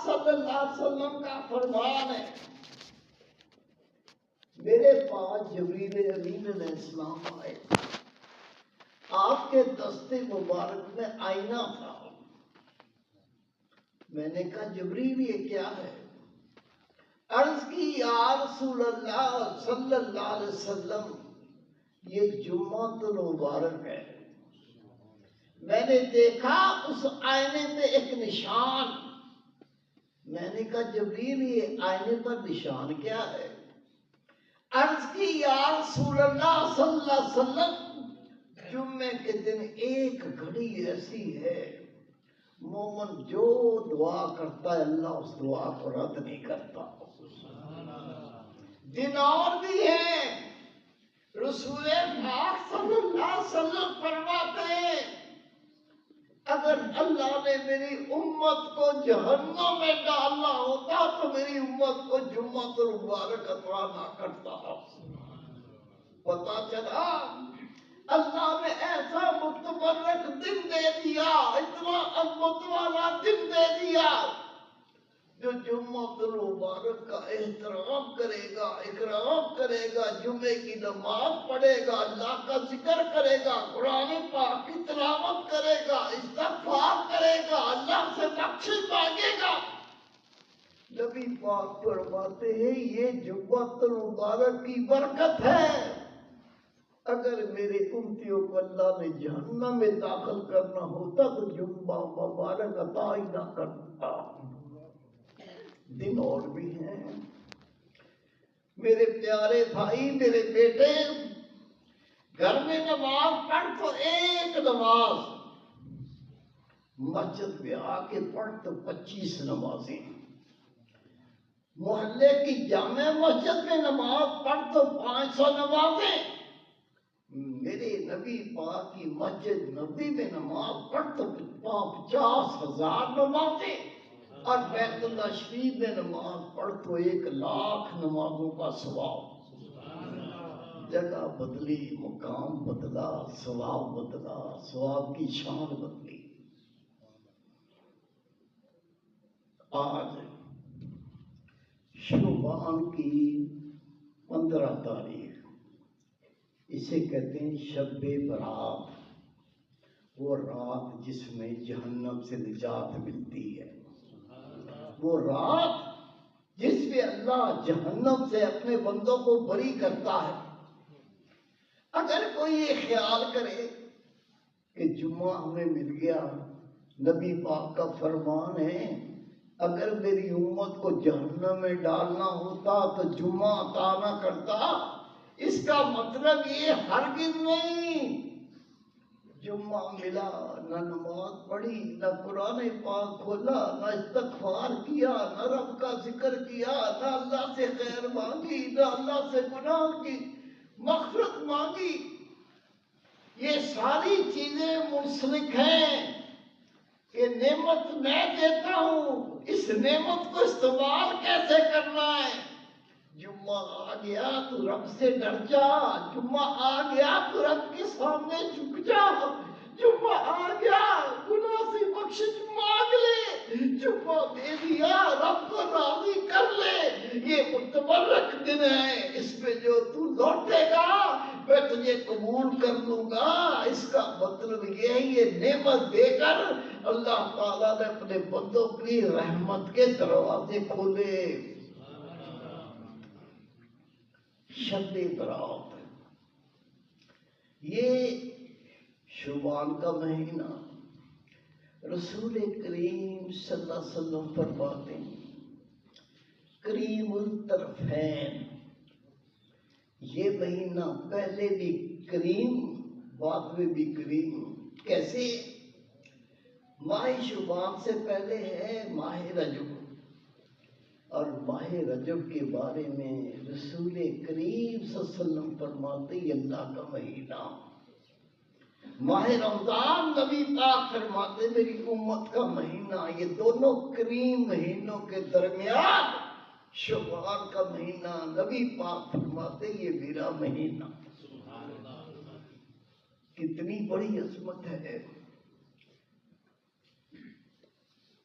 صلی اللہ علیہ وسلم کا فرمان ہے، میرے پاس جبریل امین علیہ السلام آئے، آپ کے دستے مبارک میں آئینہ تھا۔ میں نے کہا جبریل یہ کیا ہے؟ عرض کی یا رسول اللہ صلی اللہ علیہ وسلم یہ جمعۃ المبارک ہے، میں نے دیکھا اس آئینے پہ ایک نشان۔ میں نے کہا جبریل یہ آئینے پر نشان کیا ہے؟ عرض کی یا رسول اللہ صلی اللہ علیہ وسلم جمعے کے دن ایک گھڑی ایسی ہے مومن جو دعا کرتا ہے اللہ اس دعا کو رد نہیں کرتا۔ دن اور بھی ہے، رسول پاک صلی اللہ علیہ وسلم فرماتے ہیں اگر اللہ نے میری امت کو جہنم میں ڈالنا ہوتا تو میری امت کو جمعۃ المبارک عطا نہ کرتا۔ پتا چلا اللہ نے ایسا متبرک دن دے دیا، اتنا عظمت والا دن دے دیا، جو جمعۃ المبارک کا احترام کرے گا، اکرام کرے گا، جمعے کی نماز پڑھے گا، اللہ کا ذکر کرے گا، قرآن پاک کی تلاوت کرے گا، استغفار کرے گا، اللہ سے بخشش مانگے گا۔ نبی پاک فرماتے ہیں یہ جمعۃ المبارک کی برکت ہے، اگر میرے امتیوں کو اللہ نے جہنم میں داخل کرنا ہوتا تو جمعہ مبارک عطا ہی نہ کرتا۔ دن اور بھی ہیں میرے پیارے بھائی، میرے بیٹے، گھر میں نماز پڑھ تو ایک نماز، مسجد میں آ کے پڑھ تو 25 نمازیں، محلے کی جامع مسجد میں نماز پڑھ تو 500 نمازیں، میرے نبی پاک کی مسجد نبی میں نماز پڑھ تو 50,000 نمازیں، اور بیت اللہ شریف میں نماز پڑھ تو 1,00,000 نمازوں کا ثواب۔ جگہ بدلی، مقام بدلا، ثواب بدلا، ثواب کی شان بدلی۔ آج شعبان کی 15 تاریخ، اسے کہتے ہیں شب برات، وہ رات جس میں جہنم سے نجات ملتی ہے، وہ رات جس میں اللہ جہنم سے اپنے بندوں کو بری کرتا ہے۔ اگر کوئی یہ خیال کرے کہ جمعہ ہمیں مل گیا، نبی پاک کا فرمان ہے اگر میری امت کو جہنم میں ڈالنا ہوتا تو جمعہ عطا نہ کرتا، اس کا مطلب یہ ہرگز نہیں جمعہ ملا نہ نماز پڑھی، نہ قرآن پاک کھولا، نہ استغفار کیا، نہ رب کا ذکر کیا، نہ اللہ سے خیر مانگی، نہ اللہ سے گناہ کی مغفرت مانگی۔ یہ ساری چیزیں منسلک ہیں کہ نعمت میں دیتا ہوں، اس نعمت کو استعمال کیسے کرنا ہے۔ جمعہ آ گیا تو رب سے ڈر جا، جمعہ آ گیا تو رب کے سامنے جھک جا، جمعہ آ گیا گناہ سے بخشش مانگ لے، جمعہ دے دیا رب کو راضی کر لے۔ یہ متبرک دن ہے، اس میں جو تو لوٹے گا میں تجھے قبول کر لوں گا۔ اس کا مطلب یہ ہے یہ نعمت دے کر اللہ تعالیٰ نے اپنے بندوں کے لیے رحمت کے دروازے کھولے۔ شب برات، یہ شعبان کا مہینہ، رسول کریم صلی اللہ علیہ وسلم فرماتے ہیں کریم الطرفین، یہ مہینہ پہلے بھی کریم بعد میں بھی کریم۔ کیسے؟ ماہ شعبان سے پہلے ہے ماہ رجب، اور ماہ رجب کے بارے میں رسول کریم صلی اللہ علیہ وسلم فرماتے ہیں اللہ کا مہینہ۔ ماہ رمضان نبی پاک فرماتے میری امت کا مہینہ، یہ دونوں کریم مہینوں کے درمیان شعبان کا مہینہ، نبی پاک فرماتے یہ میرا مہینہ۔ کتنی بڑی عظمت ہے۔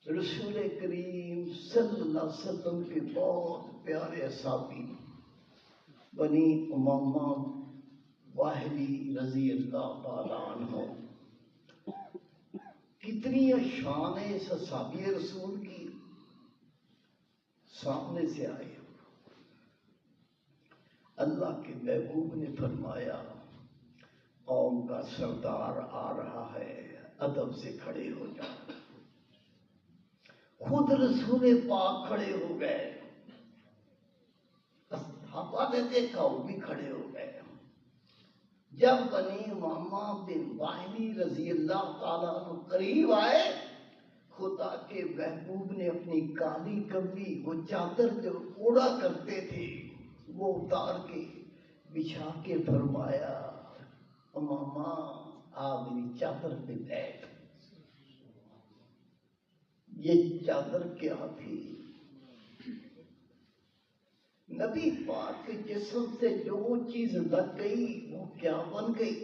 رسول کریم صلی اللہ علیہ وسلم کے بہت پیارے صحابی بنی امامہ واحدی رضی اللہ تعالیٰ عنہ، کتنی شان ہے اس صحابی رسول کی، سامنے سے آئے۔ اللہ کے محبوب نے فرمایا قوم کا سردار آ رہا ہے، ادب سے کھڑے ہو جاؤ۔ خود رسول پاک کھڑے ہو گئے، صحابہ نے دیکھا وہ بھی کھڑے ہو گئے۔ جب بنی امامہ بن واحدی رضی اللہ تعالیٰ عنہ قریب آئے، خدا کے محبوب نے اپنی کالی کمبلی، وہ چادر جو اوڑا کرتے تھے، وہ اتار کے بچھا کے فرمایا امامہ آ میری چادر پہ بیٹھ۔ یہ چادر کیا تھی؟ نبی پاک کے جسم سے جو چیز لگ گئی وہ کیا بن گئی؟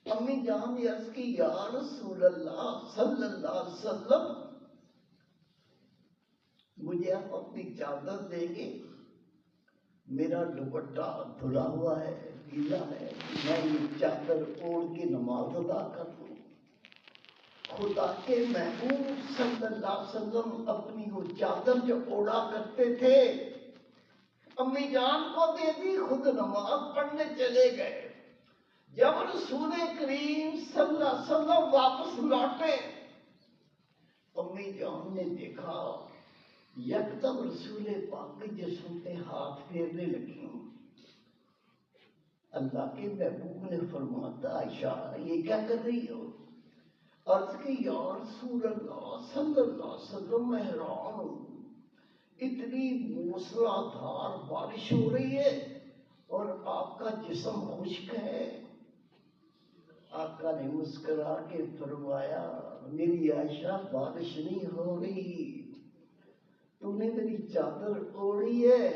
امی جان نے عرض کی یا رسول اللہ صلی اللہ علیہ وسلم، مجھے آپ اپنی چادر دیں گے؟ میرا دوپٹہ دھلا ہوا ہے، گیلا ہے، میں یہ چادر اوڑھ کے نماز ادا کر دوں؟ خدا کے محبوب صلی اللہ علیہ وسلم اپنی وہ چادر جو اوڑا کرتے تھے امی جان کو دے دی، خود نماز پڑھنے چلے گئے۔ جب رسول کریم صلی اللہ علیہ وسلم واپس لوٹے، امی جان نے دیکھا یکدم رسول پاک کے جسم پہ ہاتھ پھیرنے لگی۔ اللہ کے محبوب نے فرمایا عائشہ یہ کیا کر رہی ہو؟ عرض کی یا رسول اللہ صلی اللہ علیہ وسلم میں حیران ہوں، اتنی موسلا دھار بارش ہو رہی ہے اور آپ کا جسم خشک ہے۔ آقا نے مسکرا کے فرمایا میری عائشہ بارش نہیں ہو رہی، تو نے میری چادر اوڑھی ہے،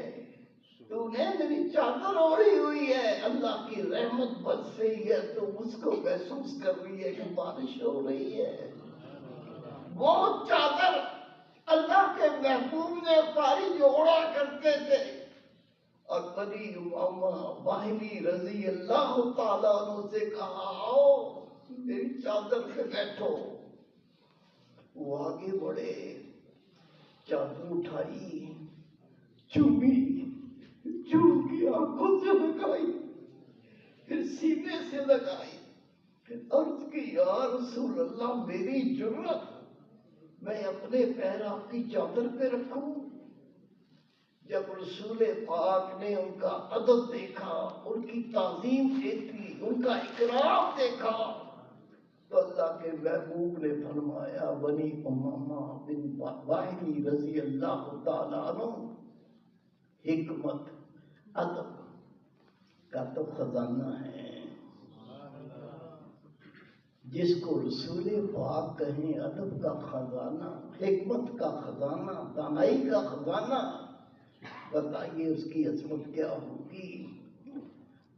تو نے میری چادر اوڑھی ہوئی ہے، اللہ کی رحمت برس رہی ہے تو اس کو محسوس کر رہی ہے کہ بارش ہو رہی ہے۔ وہ چادر اللہ کے محبوب نے پاری جوڑا کرتے تھے، اور بنی امامہ واحدی رضی اللہ تعالیٰ عنہ سے کہا آؤ میری چادر پہ بیٹھو۔ وہ آگے بڑھے، چادر اٹھائی، چومی، چوم کی آنکھوں سے لگائی، پھر سینے سے لگائی، عرض کی یا رسول اللہ میری جرت، میں اپنے پیر آپ کی چادر پہ رکھوں؟ جب رسول پاک نے ان کا ادب دیکھا، ان کی تعظیم دیکھی، ان کا اکرام دیکھا، تو اللہ کے محبوب نے فرمایا بنی امامہ بن واحدی رضی اللہ تعالیٰ عنہ، حکمت ادب کا تو خزانہ ہے۔ جس کو رسول پاک کہیں ادب کا خزانہ، حکمت کا خزانہ، دانائی کا خزانہ، بتائیے اس کی عظمت کیا ہوگی۔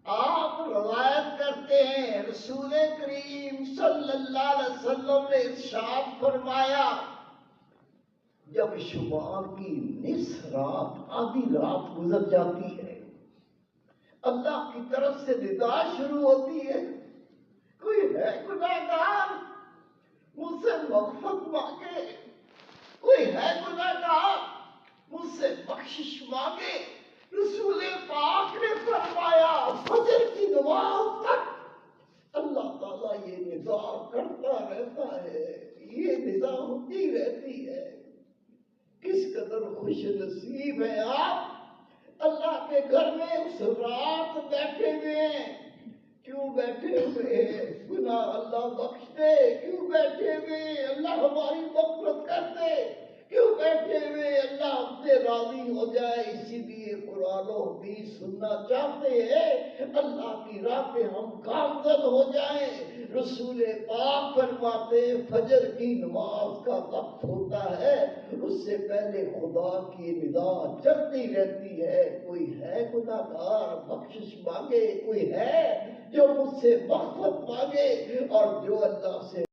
آپ روایت کرتے ہیں رسول کریم صلی اللہ علیہ وسلم نے ارشاد فرمایا جب شمال کی نصف رات، آدھی رات گزر جاتی ہے، اللہ کی طرف سے ندا شروع ہوتی ہے کوئی ہے گناہگار مجھ سے مغفرت مانگے، کوئی ہے گناہگار مجھ سے بخشش مانگے۔ رسول پاک نے فرمایا فجر کی نماز تک اللہ تعالیٰ یہ ندا کرتا رہتا ہے، یہ ندا ہوتی رہتی ہے۔ کس قدر خوش نصیب ہے آپ، اللہ کے گھر میں اس رات بیٹھے ہوئے ہیں۔ کیوں بیٹھے ہوئے ہیں؟ گناہ اللہ بخش دے۔ کیوں بیٹھے ہوئے؟ اللہ ہماری مغفرت کر دے۔ کیوں بیٹھے بیٹھے ہوئے اللہ ہم سے راضی ہو جائے، اسی لیے قرآن و حدیث سننا چاہتے ہیں، اللہ کی راہ پہ ہم گامزن ہو جائیں۔ رسول پاک فرماتے ہیں فجر کی نماز کا وقت ہوتا ہے، اس سے پہلے خدا کی ندا چلتی رہتی ہے، کوئی ہے گناہگار بخشش مانگے، کوئی ہے جو مجھ سے مغفرت مانگے، اور جو اللہ سے